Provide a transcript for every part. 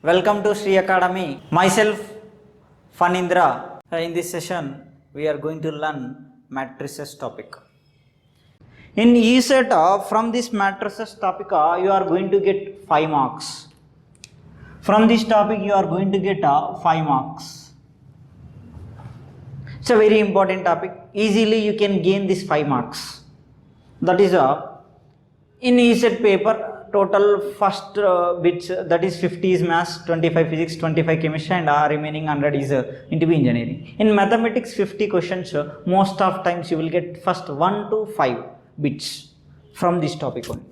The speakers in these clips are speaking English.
Welcome to Sri Academy. Myself, Fanindra. In this session, we are going to learn matrices topic. In ESET, from this matrices topic, you are going to get 5 marks. From this topic, you are going to get 5 marks. It's a very important topic. Easily, you can gain this 5 marks. That is in ESET paper. Total first bits, that is 50 is maths, 25 physics, 25 chemistry, and remaining 100 is into engineering. In mathematics, 50 questions, most of times you will get first 1 to 5 bits from this topic only.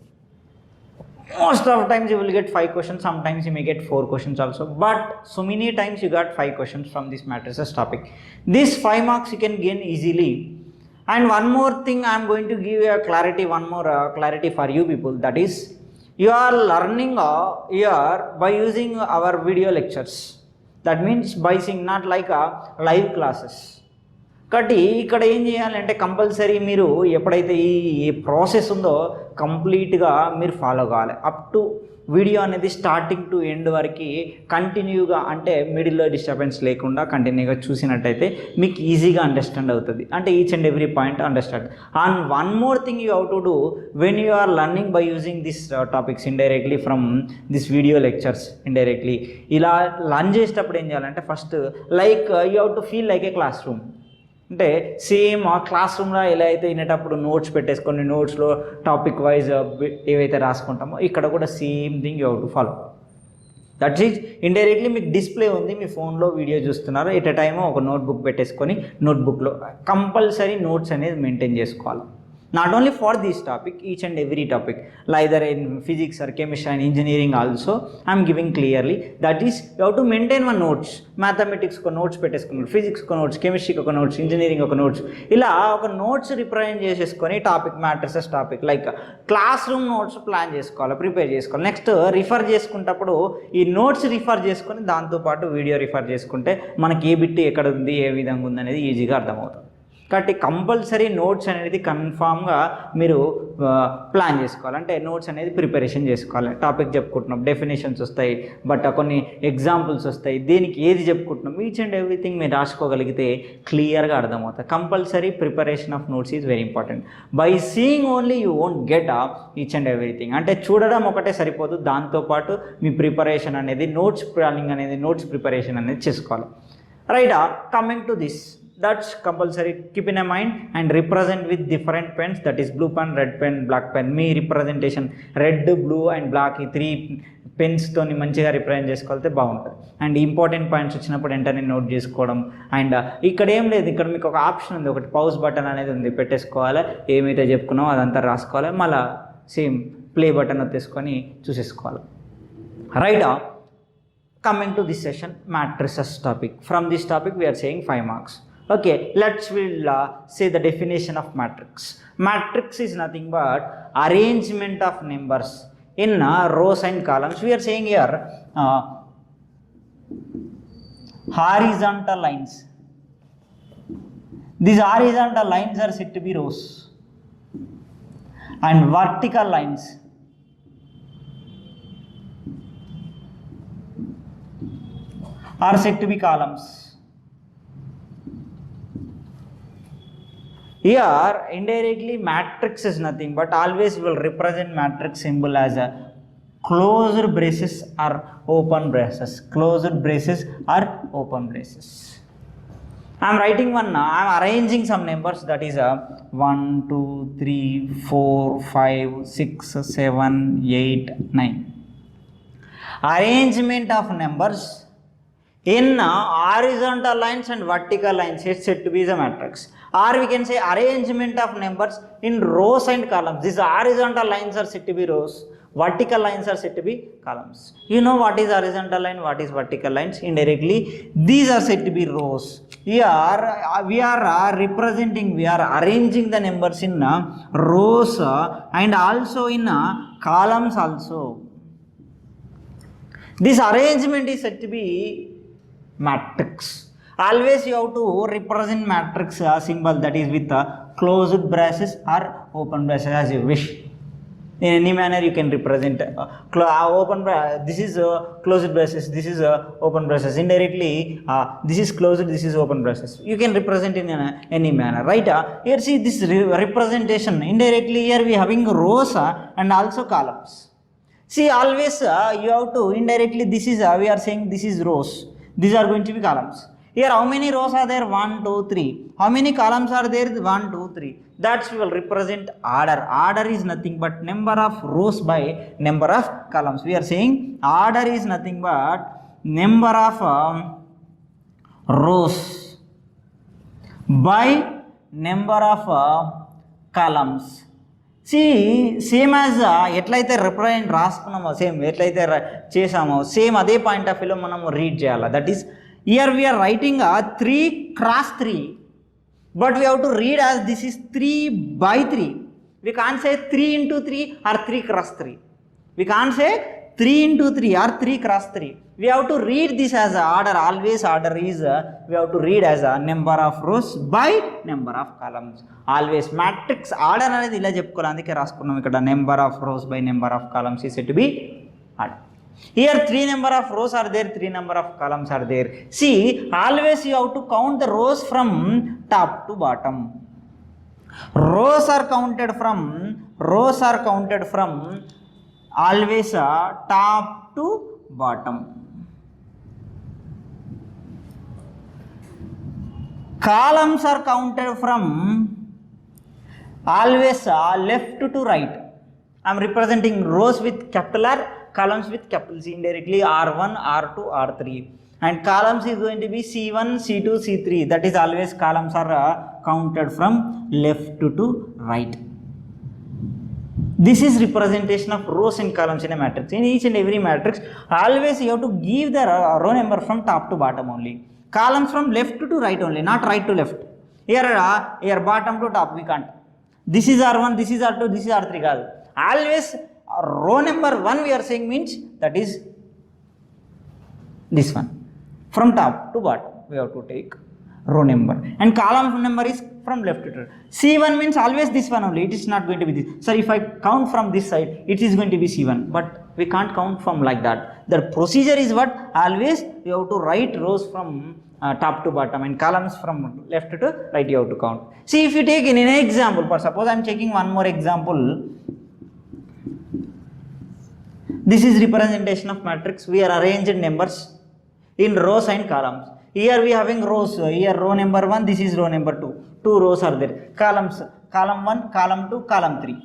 Most of times you will get 5 questions, sometimes you may get 4 questions also, but so many times you got 5 questions from this matrices topic. This 5 marks you can gain easily. And one more thing I am going to give you a clarity, one more clarity for you people, that is, you are learning here by using our video lectures. That means by seeing, not like live classes. కాబట్టి ఇక్కడ ఏం చేయాలంటే compulsory మీరు ఎప్పుడైతే ఈ process ఉందో కంప్లీట్గా మీరు ఫాలో కావాలి. అప్ టు వీడియో అనేది స్టార్టింగ్ టు ఎండ్ వరకు కంటిన్యూగా, అంటే మిడిల్లో డిస్టర్బెన్స్ లేకుండా కంటిన్యూగా చూసినట్టయితే మీకు ఈజీగా అండర్స్టాండ్ అవుతుంది. అంటే each and every point understand. And one more thing you how to do when you are learning by using this topics indirectly from this video lectures indirectly, ఇలా లర్న్ చేసేటప్పుడు ఏం చేయాలంటే first like you how to feel like a classroom. అంటే same ఆ క్లాస్ రూమ్లో ఎలా అయితే వినేటప్పుడు నోట్స్ పెట్టేసుకొని నోట్స్లో టాపిక్ వైజ్ ఏవైతే రాసుకుంటామో ఇక్కడ కూడా same thing you how to follow. That is indirectly మీకు డిస్ప్లే ఉంది, మీ ఫోన్లో వీడియో చూస్తున్నారు, ఎట్ ఎ టైమ్ ఒక నోట్బుక్ పెట్టేసుకొని నోట్బుక్లో కంపల్సరీ నోట్స్ అనేది మెయింటైన్ చేసుకోవాలి. Not only for this topic, each and every topic, either in physics or chemistry and engineering also, I am giving clearly. That is, you have to maintain one notes. Mathematics ko notes పెట్టేసుకున్నారు, physics ko notes, chemistry ko notes, engineering ko notes. ఇలా ఒక notes represent చేసేసుకొని topic matrices topic like class room notes plan చేసుకోవాలి, prepare చేసుకోవాలి. Next refer చేసుకునేటప్పుడు ఈ notes refer చేసుకొని దాంతోపాటు video refer చేసుకుంటే మనకి ఏ బిట్ ఎక్కడ ఉంది, ఏ విధంగా ఉంది అనేది ఈజీగా అర్థమవుతుంది. కాబట్టి కంపల్సరీ నోట్స్ అనేది కన్ఫామ్గా మీరు ప్లాన్ చేసుకోవాలి. అంటే నోట్స్ అనేది ప్రిపరేషన్ చేసుకోవాలి. టాపిక్ చెప్పుకుంటున్నాం, డెఫినేషన్స్ వస్తాయి, బట్ కొన్ని ఎగ్జాంపుల్స్ వస్తాయి, దేనికి ఏది చెప్పుకుంటున్నాం, ఈచ్ అండ్ ఎవ్రీథింగ్ మీరు రాసుకోగలిగితే క్లియర్గా అర్థమవుతుంది. Compulsory preparation of notes is very important. By seeing only you won't get each and everything. అంటే చూడడం ఒకటే సరిపోదు, దాంతోపాటు మీ ప్రిపరేషన్ అనేది నోట్స్ ప్లానింగ్ అనేది నోట్స్ ప్రిపరేషన్ అనేది చేసుకోవాలి. Right, coming to this, that's compulsory. Keep in a mind and represent with different pens, that is blue pen, red pen, black pen. మీ representation red, blue and black, ఈ 3 పెన్స్తో మంచిగా represent చేసుకోవాలంటే బాగుంటుంది. And important points వచ్చినప్పుడు వెంటనే note చేసుకోవడం. And ఇక్కడ ఏం లేదు, ఇక్కడ మీకు ఒక ఆప్షన్ ఉంది, ఒకటి పౌజ్ బటన్ అనేది ఉంది, పెట్టేసుకోవాలి. ఏమైతే చెప్పుకున్నామో అదంతా రాసుకోవాలి, మళ్ళీ సేమ్ ప్లే బటన్ వచ్చేసుకొని చూసేసుకోవాలి. Right, coming to this session, matrices topic. From this topic we are saying 5 marks. Okay, we'll say the definition of matrix. Matrix is nothing but arrangement of numbers in rows and columns. We are saying here horizontal lines. These horizontal lines are said to be rows, and vertical lines are said to be columns. Here indirectly matrix is nothing but always will represent matrix symbol as a closed braces or open braces. Closed braces or open braces. I am writing one now. I am arranging some numbers, that is 1, 2, 3, 4, 5, 6, 7, 8, 9. Arrangement of numbers in horizontal lines and vertical lines is said to be the matrix. Or we can say arrangement of numbers in rows and columns. These horizontal lines are said to be rows, vertical lines are said to be columns. You know what is horizontal line, what is vertical lines? Indirectly these are said to be rows. Here we are representing, we are arranging the numbers in rows and also in columns also. This arrangement is said to be matrix. Always you have to represent matrix symbol, that is with closed braces or open braces as you wish. In any manner you can represent this is closed braces, this is open braces. Indirectly this is closed, this is open braces. You can represent in any manner, right? Here see this representation. Indirectly here we having rows and also columns. See, always you have to indirectly, this is we are saying this is rows, these are going to be columns. Here how many rows are there? 1 2 3. How many columns are there? 1 2 3. That will represent order. Order is nothing but number of rows by number of columns. We are saying order is nothing but number of rows by number of columns. See, same as ఎట్లయితే represent రాసుకున్నామో, same ఎట్లయితే చేసామో, same అదే point of వ్యూలో మనము read చేయాలి. That is here we are writing a 3 cross 3, but we have to read as this is 3 by 3. We can't say 3 into 3 or 3 cross 3. We can't say 3 into 3 or 3 cross 3. We have to read this as a order. Always order is we have to read as a number of rows by number of columns. Always matrix order అనేది ఇలా చెప్పుకోవాలి. అందుకే రాసుకున్నాం ఇక్కడ number of rows by number of columns is said to be order. Here 3 number of rows are there, 3 number of columns are there. See, always you have to count the rows from top to bottom. Rows are counted from always top to bottom. Columns are counted from always left to right. I am representing rows with capital R, columns with capital C. Indirectly R1, R2, R3, and columns is going to be C1, C2, C3. That is always columns are counted from left to right. This is representation of rows and columns in a matrix. In each and every matrix, always you have to give the row number from top to bottom only. Columns from left to right only, not right to left. Here bottom to top we can't. This is R1, this is R2, this is R3 కాదు. Always row number 1 we are saying means that is this one. From top to bottom we have to take row number, and column number is from left to right. C1 means always this one only, it is not going to be this. So if I count from this side, it is going to be C1, but we can't count from like that. The procedure is what? Always you have to write rows from top to bottom and columns from left to right you have to count. See, if you take in an example, for suppose I am taking one more example. This is representation of matrix. We are arranged numbers in rows and columns. Here we are having rows. Here row number 1, this is row number 2. 2 rows are there. Columns, column 1, column 2, column 3.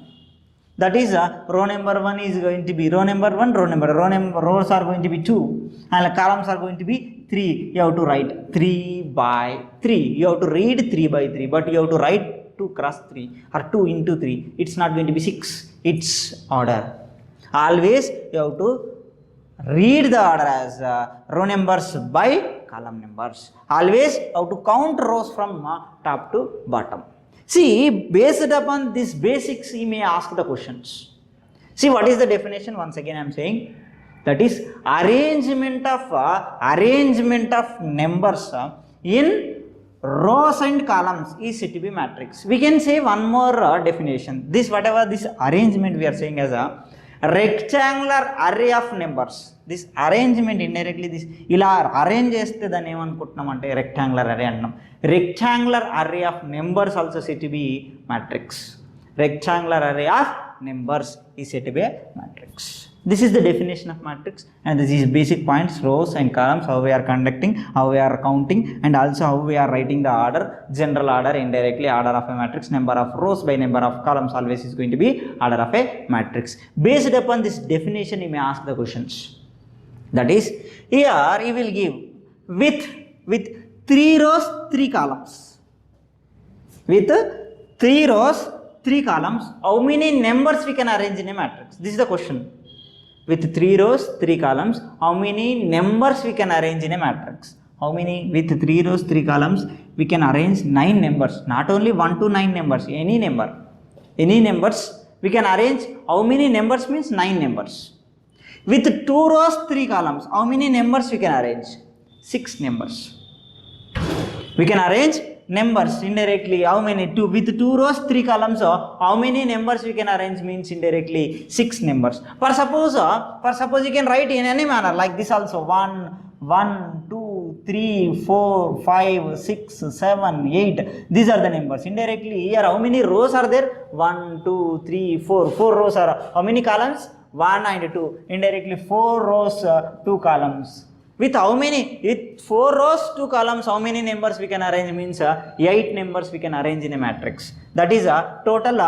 That is row number 1 is going to be row number 1, rows are going to be 2, and columns are going to be 3. You have to write 3 by 3. You have to read 3 by 3, but you have to write 2 cross 3 or 2 into 3. It's not going to be 6. It's order. Always you have to read the order as row numbers by column numbers. Always you have to count rows from top to bottom. See, based upon this basics, you may ask the questions. See, what is the definition? Once again I am saying that is arrangement of numbers in rows and columns is said to be matrix. We can say one more definition. This whatever this arrangement we are saying as a rectangular array of numbers. This arrangement indirectly this ఇలా arrange చేస్తే దాన్ని ఏమనుకుంటున్నాం అంటే rectangular అరే అంటున్నాం. Rectangular అరే of numbers also set to B matrix. Rectangular array of numbers is said to be a matrix. This is the definition of matrix, and this is basic points, rows and columns, how we are conducting, how we are counting, and also how we are writing the order, general order, indirectly order of a matrix. Number of rows by number of columns always is going to be order of a matrix. Based upon this definition, you may ask the questions. That is, here you will give with 3 rows, 3 columns. With 3 rows, 3 columns, how many numbers we can arrange in a matrix? This is the question. With 3 rows, 3 columns, how many numbers we can arrange in a matrix? How many? With 3 rows, 3 columns, we can arrange 9 numbers. Not only 1 to 9 numbers, any number. Any numbers we can arrange. How many numbers means 9 numbers. With 2 rows, 3 columns, how many numbers we can arrange? 6 numbers. We can arrange numbers indirectly, how many? 2. With 2 rows, 3 columns, how many numbers we can arrange means indirectly 6 numbers. For suppose you can write in any manner like this also, 1, 2, 3, 4, 5, 6, 7, 8. These are the numbers. Indirectly here, how many rows are there? 1, 2, 3, 4. 4 rows are, how many columns? 1 and 2. Indirectly 4 rows, 2 columns. With how many? With 4 rows, 2 columns, how many numbers we can arrange means 8 numbers we can arrange in a matrix. That is total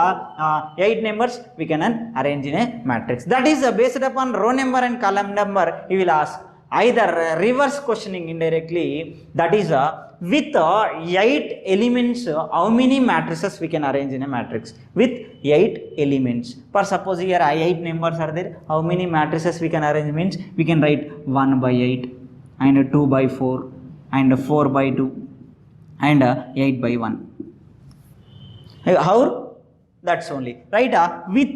8 numbers we can arrange in a matrix. That is based upon row number and column number. You will ask either reverse questioning indirectly, that is with 8 elements, how many matrices we can arrange in a matrix? With 8 elements. For suppose here 8 numbers are there, how many matrices we can arrange means we can write 1 by 8 and 2 by 4 and 4 by 2 and 8 by 1. How? That's only right. With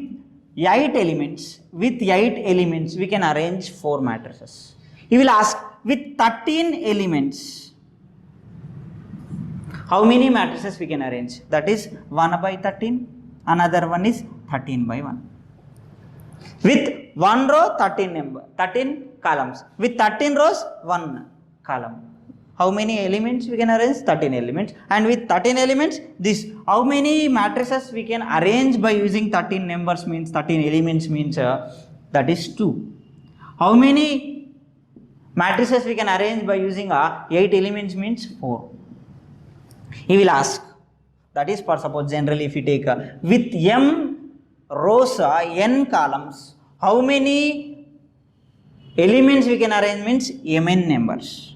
8 elements, we can arrange 4 matrices. You will ask with 13 elements, how many matrices we can arrange? That is 1 by 13, another one is 13 by 1. With 1 row, 13 columns. With 13 rows, 1 column. How many elements we can arrange? 13 elements. And with 13 elements, this, how many matrices we can arrange by using 13 numbers means 13 elements means that is 2. How many matrices we can arrange by using 8 elements means 4. He will ask, that is for suppose generally if you take with m rows, n columns, how many elements we can arrange means mn numbers.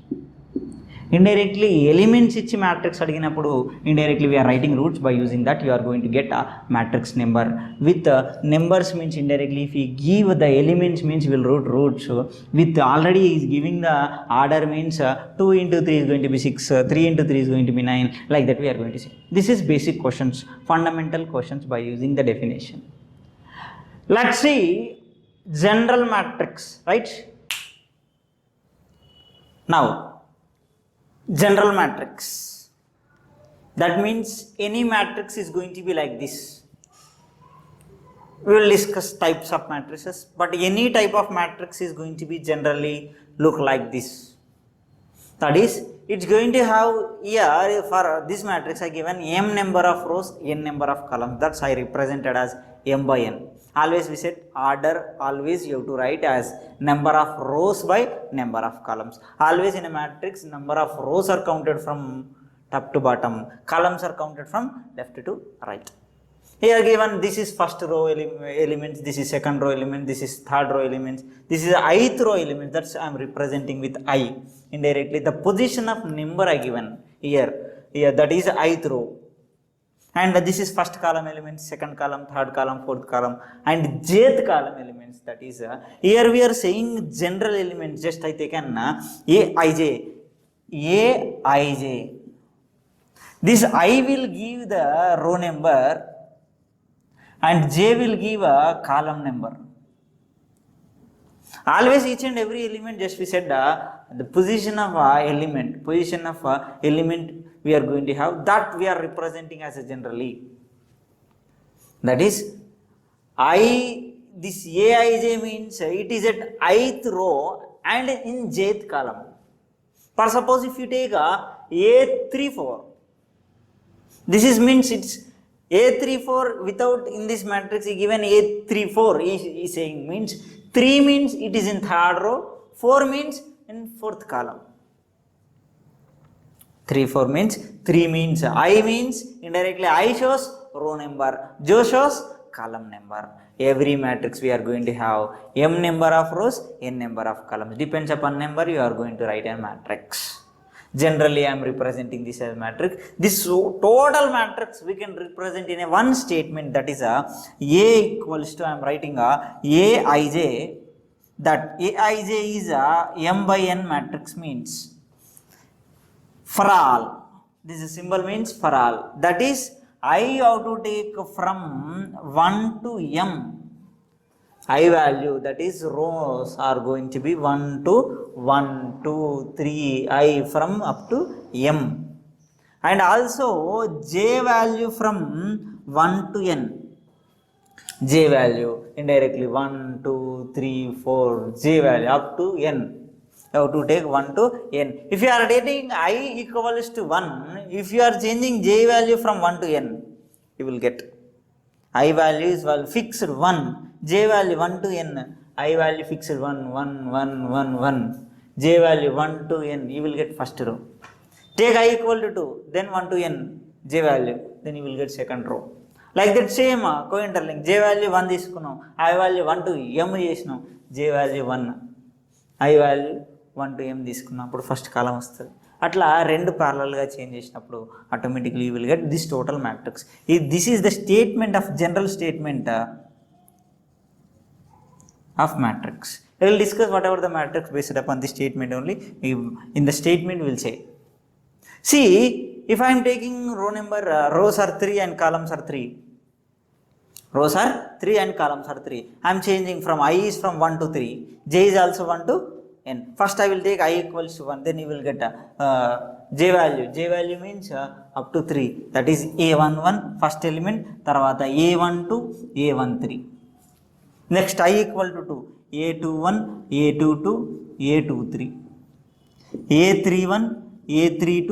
Indirectly elements ichi matrix adiginappudu indirectly we are writing roots. By using that you are going to get a matrix number. With numbers means indirectly if we give the elements means we will root roots. With already is giving the order means 2 into 3 is going to be 6, 3 into 3 is going to be 9, like that we are going to see. This is basic questions, fundamental questions by using the definition. Let's see general matrix, right? Now general matrix, that means any matrix is going to be like this. We will discuss types of matrices, but any type of matrix is going to be generally look like this. That is, it's going to have here for this matrix I given m number of rows, n number of columns. That's I represented as m by n. Always we said order, always you have to write as number of rows by number of columns. Always in a matrix number of rows are counted from top to bottom, columns are counted from left to right. Here given this is first row elements, this is second row element, this is third row elements, this is ith row element. That's I am representing with I. Indirectly the position of number I given here that is ith row. And this is first column elements, second column, third column, fourth column, and jth column elements. That is here we are saying general elements. Just I taken Aij. This I will give the row number and J will give a column number. Always each and every element, just we said the position of element we are going to have, that we are representing as a generally. That is this Aij means it is at ith row and in jth column. For suppose if you take A34, this is means it's A34 without in this matrix he given A34 is saying means 3 means it is in third row, 4 means in fourth column. 3 means I means indirectly I shows row number, J shows column number. Every matrix we are going to have m number of rows, n number of columns. Depends upon number you are going to write a matrix. Generally I am representing this as matrix. This total matrix we can represent in a one statement, that is A equals to, I am writing Aij, that Aij is a m by n matrix means for all. This is symbol means for all. That is I have to take from 1 to m. I value, that is rows are going to be 1 to 1, 2, 3, I from up to m. and also j value from 1 to n. J value indirectly 1, 2, 3, 4 j value up to n. You have to take 1 to n. If you are taking I equals to 1, if you are changing j value from 1 to n, you will get I value is fixed 1, j value 1 to n, I value fixed 1, 1, 1, 1, 1, j value 1 to n, you will get first row. Take I equal to 2, then 1 to n, j value, then you will get second row. Like that same co-interlink, j value 1 తీసుకున్నాం, I value 1 to m చేసినాం, j value 1, I value 1 to m తీసుకున్నాం, అప్పుడు first కాలం వస్తుంది. అట్లా రెండు ప్యారలల్గా change చేసినప్పుడు automatically you will get this total matrix. This is the statement of general statement of matrix. We will discuss whatever the matrix based upon the statement only. In the statement we will say. See, if I am taking row number, rows are 3 and columns are 3. Rows are 3 and columns are 3. I am changing from I is from 1 to 3. J is also 1 to n. First I will take I equals to 1. Then you will get J value. J value means up to 3. That is A11 first element. Tarvata A12, A13. Next I equal to 2. A21, A22, A23, A31, A32,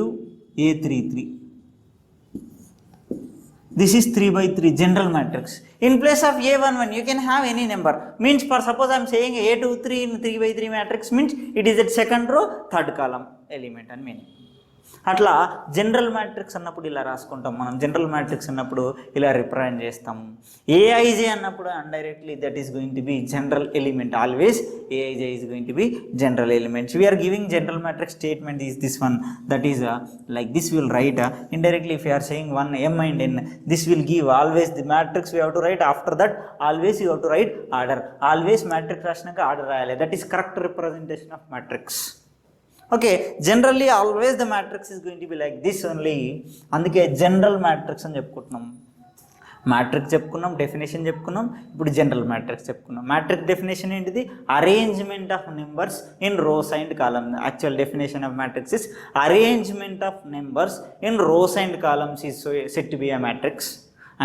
A33. This is 3 by 3 general matrix. In place of A11 you can have any number. Means for suppose I am saying A23 in 3 by 3 matrix means it is at second row third column element and meaning. అట్లా general matrix అన్నప్పుడు ఇలా రాసుకుంటాం మనం. General matrix అన్నప్పుడు ఇలా represent చేస్తాం. A I J అన్నప్పుడు indirectly that is going to be general element. Always A I J is going to be general elements. We're giving general matrix statement is this one, that is like this we will write indirectly. If you are saying 1 m and n, this will give always the matrix we have to write. After that always you have to write order. Always matrix రాసినాక order రాయాలి. That is correct representation of matrix. Okay, generally always the matrix is going to be like this only. అందుకే general matrix అని చెప్పుకుంటున్నాం. Matrix చెప్పుకున్నాం, definition చెప్పుకున్నాం, ఇప్పుడు general matrix చెప్పుకున్నాం. Matrix definition ఏంటిది? Arrangement of numbers in rows and columns. Actual definition of matrix is arrangement of numbers in rows and columns is set to be a matrix.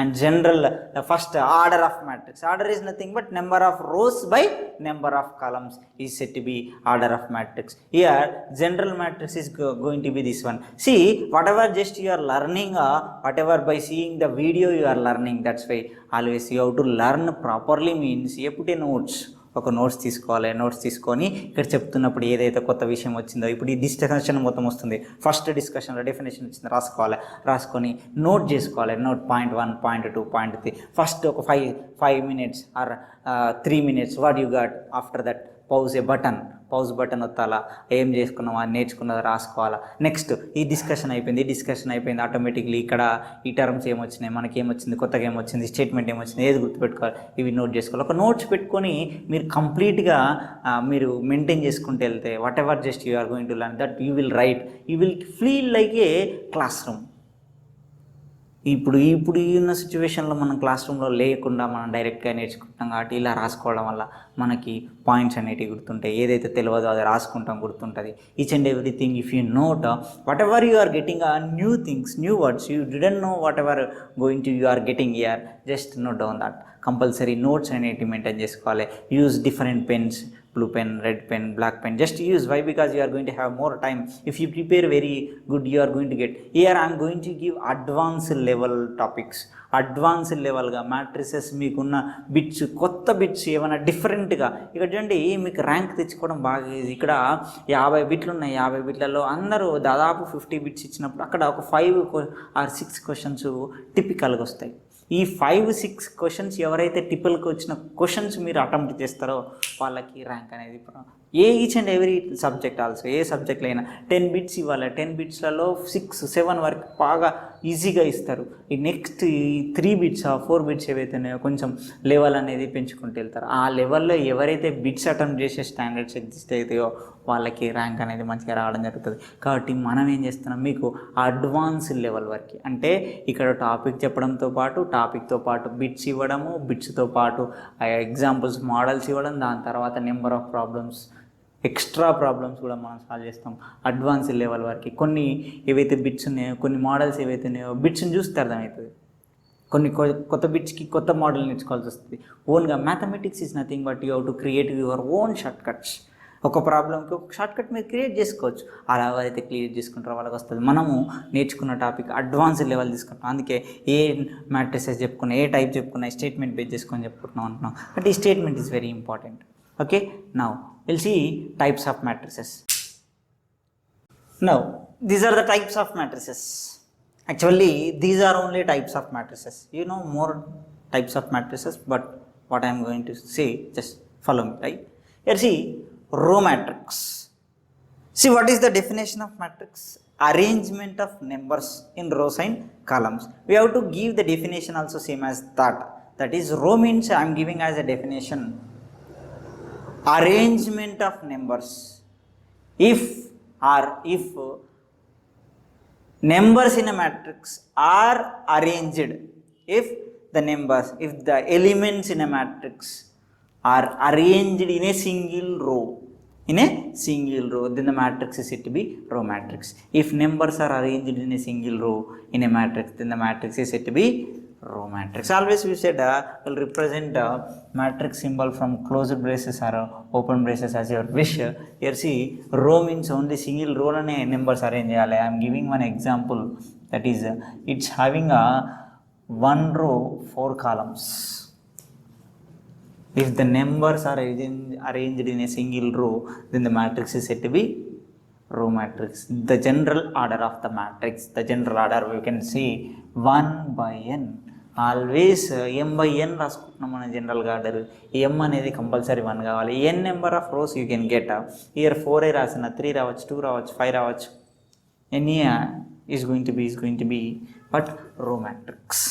And general first order of matrix, order is nothing but number of rows by number of columns is said to be order of matrix. Here general matrix is going to be this one. See, whatever just you are learning, whatever by seeing the video you are learning, that's why always you have to learn properly. Means you put a notes, ఒక notes తీసుకోవాలి. Notes తీసుకొని ఇక్కడ చెప్తున్నప్పుడు ఏదైతే కొత్త విషయం వచ్చిందో, ఇప్పుడు ఈ డిస్కషన్ మొత్తం వస్తుంది. ఫస్ట్ డిస్కషన్లో డెఫినేషన్ వచ్చింది రాసుకోవాలి. రాసుకొని నోట్ చేసుకోవాలి. Note point 1, point 2, point 3. First ఒక 5 minutes or 3 minutes what you got. After that pause button వత్తాలా, ఏం చేసుకున్నామా నేర్చుకున్నది రాసుకోవాలా. నెక్స్ట్ ఈ డిస్కషన్ అయిపోయింది ఆటోమేటిక్లీ ఇక్కడ ఈ టర్మ్స్ ఏమొచ్చినాయి, మనకి ఏమొచ్చింది, కొత్తగా ఏమొచ్చింది, స్టేట్మెంట్ ఏమొచ్చింది, ఏది గుర్తుపెట్టుకోవాలి, ఇవి నోట్ చేసుకోవాలి. ఒక నోట్స్ పెట్టుకొని మీరు కంప్లీట్గా మీరు మెయింటైన్ చేసుకుంటూ వెళ్తే whatever just you are going to learn that you will write, you will feel like a classroom. ఇప్పుడు ఉన్న సిచ్యువేషన్లో మనం క్లాస్ రూమ్లో లేకుండా మనం డైరెక్ట్గా నేర్చుకుంటాం కాబట్టి ఇలా రాసుకోవడం వల్ల మనకి పాయింట్స్ అనేటివి గుర్తుంటాయి. ఏదైతే తెలియదో అది రాసుకుంటాం, గుర్తుంటుంది. Each and everything if you note whatever you are getting new things, new words you didn't know whatever going to you are getting ear, just note down that. Compulsory notes అనేటివి maintain చేసుకోవాలి. Use different pens, blue pen, red pen, black pen, just use. Why? Because you are going to have more time. If you prepare very good, you are going to get. Here I am going to give advanced level topics. Advance లెవెల్గా matrices మీకున్న bits, కొత్త bits ఏమైనా డిఫరెంట్గా. ఇక్కడ చూడండి మీకు rank తెచ్చుకోవడం బాగా ఈజీ. ఇక్కడ 50 బిట్లు ఉన్నాయి. 50 బిట్లలో అందరూ దాదాపు 50 బిట్స్ ఇచ్చినప్పుడు అక్కడ ఒక 5 or 6 క్వశ్చన్స్ టిపికల్గా వస్తాయి. ఈ 5-6 క్వశ్చన్స్ ఎవరైతే టిపికల్గా వచ్చిన క్వశ్చన్స్ మీరు అటెంప్ట్ చేస్తారో వాళ్ళకి ర్యాంక్ అనేది each and every subject also. ఏ సబ్జెక్ట్లో అయినా 10 బిట్స్ ఇవ్వాలి. 10 బిట్స్లలో 6-7 వరకు బాగా ఈజీగా ఇస్తారు. ఈ నెక్స్ట్ ఈ 3 బిట్స్ 4 బిట్స్ ఏవైతే ఉన్నాయో కొంచెం లెవెల్ అనేది పెంచుకుంటూ వెళ్తారు. ఆ లెవెల్లో ఎవరైతే బిట్స్ అటెంప్ట్ చేసే స్టాండర్డ్స్ ఎగ్జిస్ట్ అవుతాయో వాళ్ళకి ర్యాంక్ అనేది మంచిగా రావడం జరుగుతుంది. కాబట్టి మనం ఏం చేస్తున్నాం, మీకు అడ్వాన్స్ లెవెల్ వరకు అంటే ఇక్కడ టాపిక్తో పాటు బిట్స్ ఇవ్వడము, బిట్స్తో పాటు ఎగ్జాంపుల్స్ మోడల్స్ ఇవ్వడం, దాని తర్వాత number of problems extra problems కూడా మనం సాల్వ్ చేస్తాం అడ్వాన్స్ లెవెల్ వరకు. కొన్ని ఏవైతే బిట్స్ ఉన్నాయో, కొన్ని మోడల్స్ ఏవైతే ఉన్నాయో బిట్స్ని చూస్తే అర్థమవుతుంది. కొన్ని కొత్త బిట్స్కి కొత్త మోడల్ నేర్చుకోవాల్సి వస్తుంది. ఓన్గా mathematics is nothing but you have to create your own shortcuts. ఒక ప్రాబ్లంకి ఒక షార్ట్ కట్ మీరు క్రియేట్ చేసుకోవచ్చు. అలా ఎవరైతే క్రియేట్ చేసుకుంటారో వాళ్ళకి వస్తుంది. మనము నేర్చుకున్న టాపిక్ అడ్వాన్స్ లెవెల్ తీసుకుంటాం. అందుకే ఏ మ్యాట్రిసెస్ చెప్పుకున్నా, ఏ టైప్ చెప్పుకున్నా స్టేట్మెంట్ బేస్ చేసుకొని చెప్పుకుంటున్నాం అంటున్నాం. బట్ ఈ statement is very important. Okay, now will see types of matrices. Now these are the types of matrices. Actually, these are only types of matrices. You know more types of matrices, but what I am going to say, just follow me, right? Here see, row matrix. See, what is the definition of matrix? Arrangement of numbers in rows and columns. We have to give the definition also same as that. That is, row means I am giving as a definition, arrangement of numbers. If numbers in a matrix are arranged, if the elements in a matrix are arranged in a single row, then the matrix is said to be row matrix. If numbers are arranged in a single row in a matrix, then the matrix is said to be row matrix. Always we said will represent matrix symbol from closed braces or open braces as your wish. Here see, row means only single row and numbers arrange. I am giving one example, that is it's having a one row 4 columns. If the numbers are arranged in a single row, then the matrix is said to be row matrix. The general order of the matrix, the general order we can see 1 by n. Always m by n రాసుకుంటున్నాం మన జనరల్గా order. m అనేది compulsory 1 కావాలి. n number of rose you can get. Year 4 రాసిన 3 రావచ్చు, 2 రావచ్చు, 5 రావచ్చు. Any is going to be but రో matrix.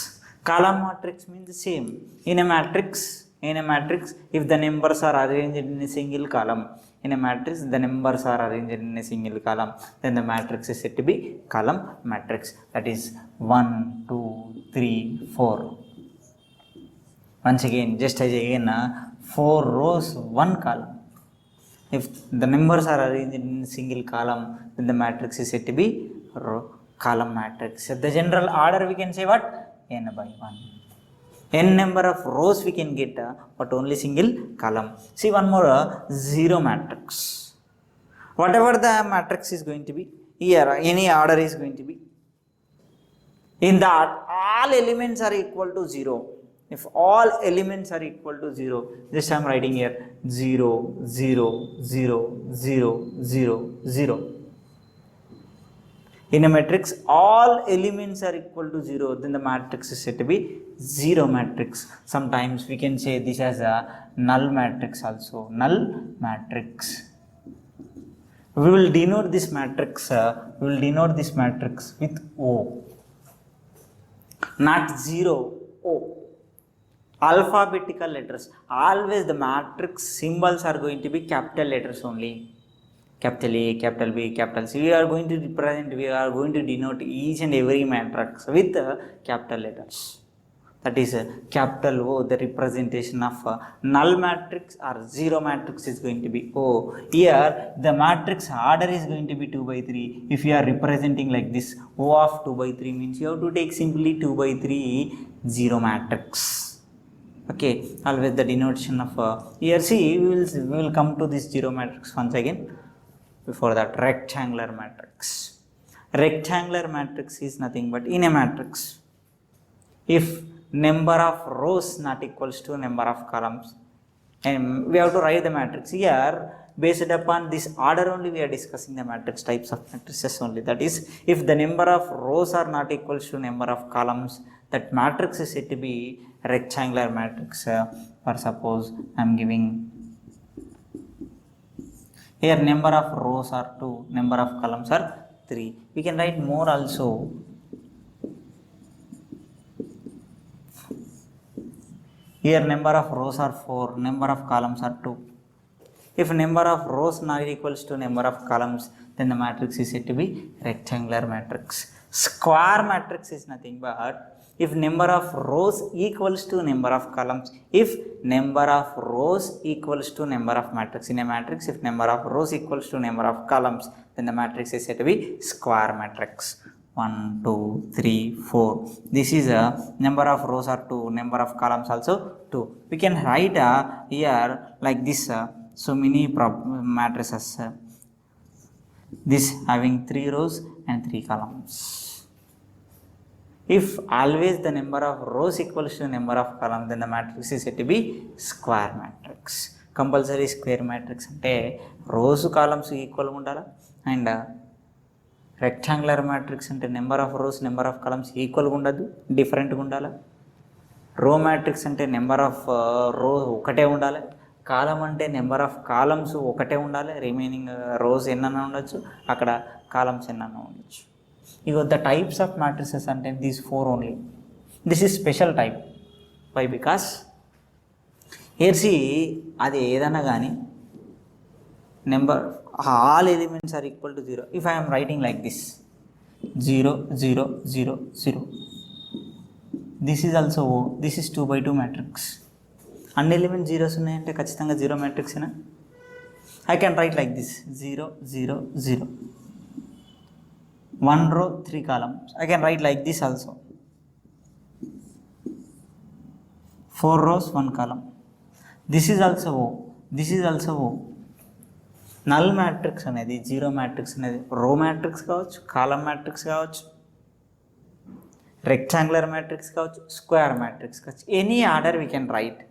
Column matrix means the same. In a matrix if the numbers are arranged in a single column, in a matrix the numbers are arranged in a single column, then the matrix is said to be column matrix. That is 1 2 3 4. Once again, just as again 4 rows 1 column. If the numbers are arranged in a single column, then the matrix is said to be column matrix. The general order we can say what? n by 1. n number of rows we can get, but only single column. See one more, zero matrix. Whatever the matrix is going to be, here any order is going to be, in that all elements are equal to 0. If all elements are equal to 0, just I am writing here 0 0 0 0 0 0. In a matrix, all elements are equal to 0, then the matrix is said to be zero matrix. Sometimes we can say this as a null matrix also. Null matrix. We will denote this matrix with O. Not 0, O. Alphabetical letters. Always the matrix symbols are going to be capital letters only. Capital A, capital B, capital C. We are going to denote each and every matrix with capital letters. That is capital O, the representation of null matrix or zero matrix is going to be O. Here the matrix order is going to be 2 by 3. If you are representing like this, O of 2 by 3 means you have to take simply 2 by 3 zero matrix. Okay, always the denotation of here see we will come to this zero matrix once again. Before that, rectangular matrix. Rectangular matrix is nothing but in a matrix, if number of rows not equals to number of columns, and we have to write the matrix here based upon this order only. We are discussing the matrix types of matrices only. That is, if the number of rows are not equals to number of columns, that matrix is said to be rectangular matrix. For suppose I am giving here number of rows are 2, number of columns are 3. We can write more also. Here number of rows are 4, number of columns are 2. If number of rows not equals to number of columns, then the matrix is said to be rectangular matrix. Square matrix is nothing but if number of rows equals to number of columns, if number of rows equals to number of matrix in a matrix, if number of rows equals to number of columns, then the matrix is said to be square matrix. 1 2 3 4, this is a number of rows are 2, number of columns also 2. We can write here like this, so many matrices, this having 3 rows and 3 columns. If always the number of rows equals to number of columns, then the matrix is said to be square matrix. Compulsory square matrix అంటే rows columns equal ఉండాలి, and rectangular matrix అంటే number of rows number of columns ఈక్వల్గా ఉండదు, డిఫరెంట్గా ఉండాలి. రో matrix అంటే number of రో ఒకటే ఉండాలి, కాలం అంటే నెంబర్ ఆఫ్ కాలమ్స్ ఒకటే ఉండాలి, రిమైనింగ్ రోస్ ఎన్నన్నా ఉండొచ్చు, అక్కడ కాలమ్స్ ఎన్నన్నా ఉండొచ్చు. ఇక ద టైప్స్ ఆఫ్ మ్యాట్రిసెస్ అంటే these 4 only. This is special type. Why? Because here అది ఏదన్నా కానీ number all elements are equal to 0. If I am writing like this 0 0 0 0, this is also O, this is 2 by 2 matrix. అన్ని element zeros ఉన్నాయంటే ఖచ్చితంగా 0 matrix ఏనా? I can write like this 0 0 0, 1 row 3 columns. I can write like this also 4 rows 1 column. This is also O, this is also O. Null matrix అనేది, zero matrix అనేది row matrix కావచ్చు, column matrix కావచ్చు, rectangular matrix కావచ్చు, square matrix కావచ్చు, any order we can write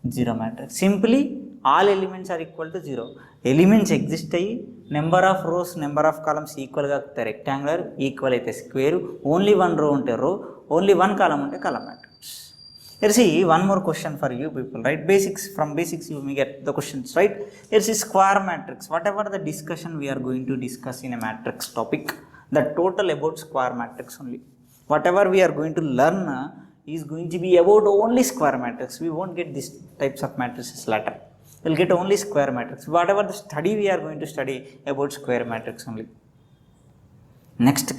zero matrix. Simply all elements are equal to 0. Elements exist అయ్యి number of rows number of columns ఈక్వల్గా అవుతాయి rectangular, equal అయితే square, only 1 row ఉంటే row, only 1 column ఉంటే column matrix. Here see one more question for you people, right? Basics, from basics you may get the questions, right? Here see square matrix. Whatever the discussion we are going to discuss in a matrix topic, the total about square matrix only. Whatever we are going to learn is going to be about only square matrix. We won't get these types of matrices later. We'll get only square matrix. Whatever the study we are going to study about square matrix only. Next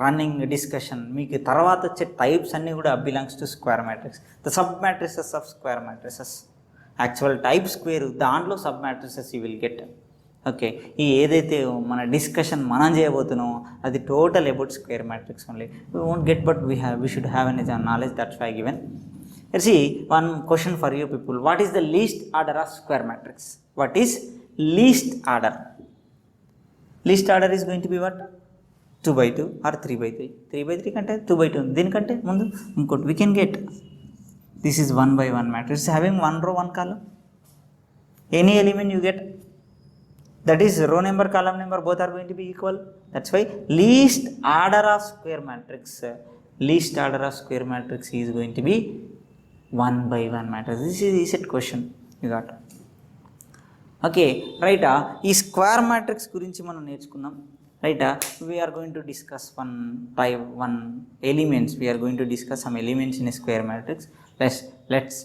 running discussion మీకు తర్వాత వచ్చే types అన్నీ కూడా belongs to square matrix. The sub matrices of square matrices, actual type square, దాంట్లో sub matrices you will get. Okay, ఈ ఏదైతే మన discussion మనం చేయబోతున్నామో అది total about square matrix only. We won't get, but we should have an knowledge, that's why given. See one question for you people, what is the least order of square matrix? What is least order? Least order is going to be what? 2 by 2 or 3 by 3. 3 by 3 కంటే 2 by 2, దీనికంటే ముందు ఇంకోటి we can get. This is 1 by 1 matrix having 1 row 1 column. Any element you get, that is row number column number both are going to be equal. That's why least order of square matrix, least order of square matrix is going to be 1 by 1 matrix. This is a set question you got. Okay right, ఈ square matrix గురించి మనం నేర్చుకున్నాం. Right, we are going to discuss one elements, we are going to discuss some elements in a square matrix. Let's